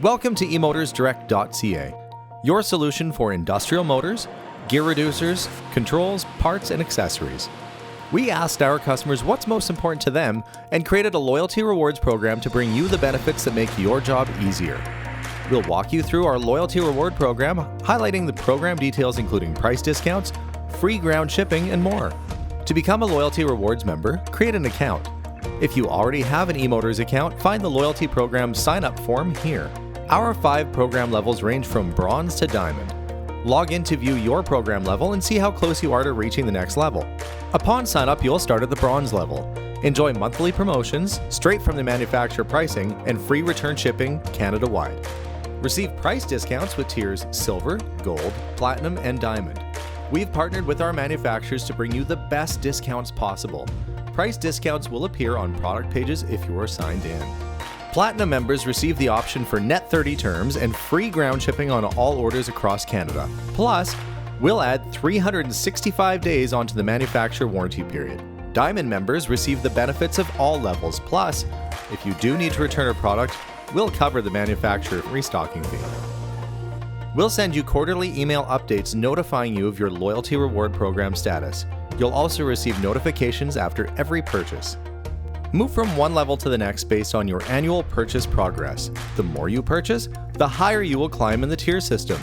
Welcome to eMotorsDirect.ca, your solution for industrial motors, gear reducers, controls, parts, and accessories. We asked our customers what's most important to them and created a loyalty rewards program to bring you the benefits that make your job easier. We'll walk you through our loyalty reward program, highlighting the program details including price discounts, free ground shipping, and more. To become a loyalty rewards member, create an account. If you already have an eMotors account, find the loyalty program sign-up form here. Our 5 program levels range from bronze to diamond. Log in to view your program level and see how close you are to reaching the next level. Upon sign-up, you'll start at the bronze level. Enjoy monthly promotions, straight from the manufacturer pricing, and free return shipping Canada-wide. Receive price discounts with tiers silver, gold, platinum, and diamond. We've partnered with our manufacturers to bring you the best discounts possible. Price discounts will appear on product pages if you are signed in. Platinum members receive the option for net 30 terms and free ground shipping on all orders across Canada. Plus, we'll add 365 days onto the manufacturer warranty period. Diamond members receive the benefits of all levels. Plus, if you do need to return a product, we'll cover the manufacturer restocking fee. We'll send you quarterly email updates notifying you of your loyalty reward program status. You'll also receive notifications after every purchase. Move from one level to the next based on your annual purchase progress. The more you purchase, the higher you will climb in the tier system.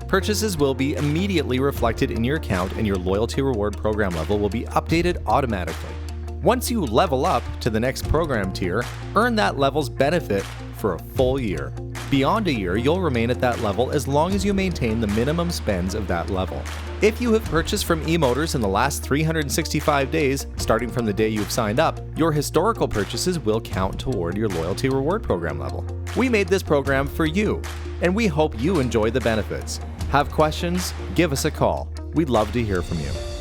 Purchases will be immediately reflected in your account and your loyalty reward program level will be updated automatically. Once you level up to the next program tier, earn that level's benefit for a full year. Beyond a year, you'll remain at that level as long as you maintain the minimum spends of that level. If you have purchased from eMotors in the last 365 days, starting from the day you've signed up, your historical purchases will count toward your loyalty reward program level. We made this program for you, and we hope you enjoy the benefits. Have questions? Give us a call. We'd love to hear from you.